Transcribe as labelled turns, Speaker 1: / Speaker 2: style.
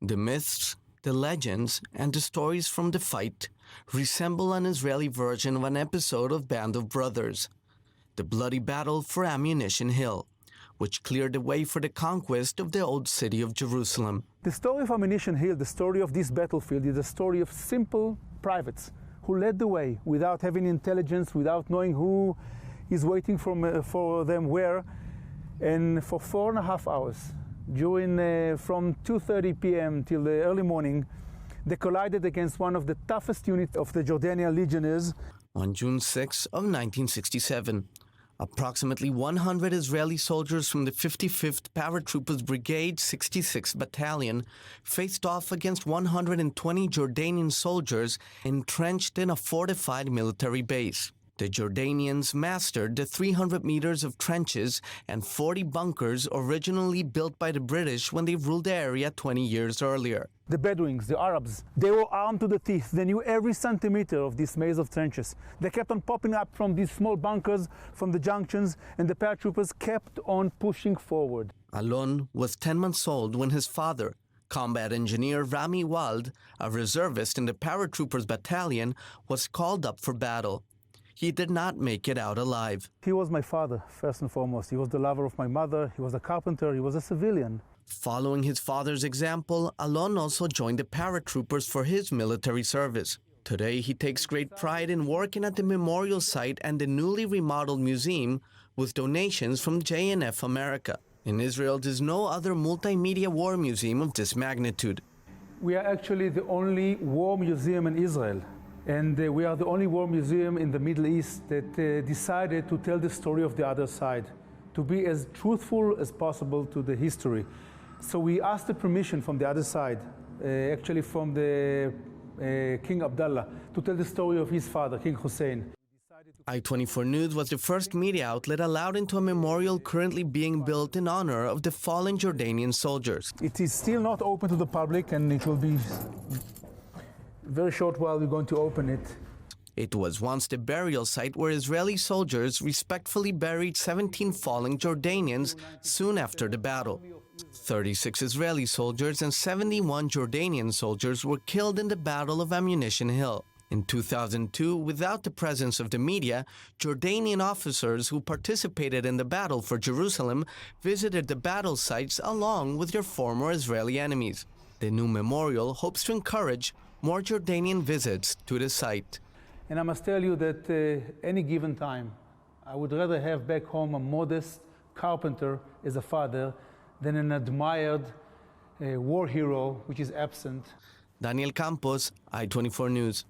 Speaker 1: The myths, the legends, and the stories from the fight resemble an Israeli version of an episode of Band of Brothers, the bloody battle for Ammunition Hill, which cleared the way for the conquest of the old city of Jerusalem.
Speaker 2: The story of Ammunition Hill, the story of this battlefield, is a story of simple privates who led the way without having intelligence, without knowing who is waiting for them where, and for 4.5 hours, from 2:30 p.m. till the early morning, they collided against one of the toughest units of the Jordanian legionnaires.
Speaker 1: On June 6 of 1967, approximately 100 Israeli soldiers from the 55th Paratroopers Brigade 66th Battalion faced off against 120 Jordanian soldiers entrenched in a fortified military base. The Jordanians mastered the 300 meters of trenches and 40 bunkers originally built by the British when they ruled the area 20 years earlier.
Speaker 2: The Bedouins, the Arabs, they were armed to the teeth. They knew every centimeter of this maze of trenches. They kept on popping up from these small bunkers, from the junctions, and the paratroopers kept on pushing forward.
Speaker 1: Alon was 10 months old when his father, combat engineer Alon Wald, a reservist in the Paratroopers Battalion, was called up for battle. He did not make it out alive.
Speaker 2: He was my father, first and foremost. He was the lover of my mother. He was a carpenter. He was a civilian.
Speaker 1: Following his father's example, Alon also joined the paratroopers for his military service. Today, he takes great pride in working at the memorial site and the newly remodeled museum with donations from JNF America. In Israel, there's no other multimedia war museum of this magnitude.
Speaker 2: We are actually the only war museum in Israel. And we are the only war museum in the Middle East that decided to tell the story of the other side, to be as truthful as possible to the history. So we asked the permission from the other side, actually from the King Abdullah, to tell the story of his father, King Hussein.
Speaker 1: I-24 News was the first media outlet allowed into a memorial currently being built in honor of the fallen Jordanian soldiers.
Speaker 2: It is still not open to the public, and it will be very short while we're going to open it.
Speaker 1: It was once the burial site where Israeli soldiers respectfully buried 17 fallen Jordanians soon after the battle. 36 Israeli soldiers and 71 Jordanian soldiers were killed in the Battle of Ammunition Hill. In 2002, without the presence of the media, Jordanian officers who participated in the battle for Jerusalem visited the battle sites along with their former Israeli enemies. The new memorial hopes to encourage more Jordanian visits to the site.
Speaker 2: And I must tell you that any given time, I would rather have back home a modest carpenter as a father than an admired war hero which is absent.
Speaker 1: Daniel Campos, I-24 News.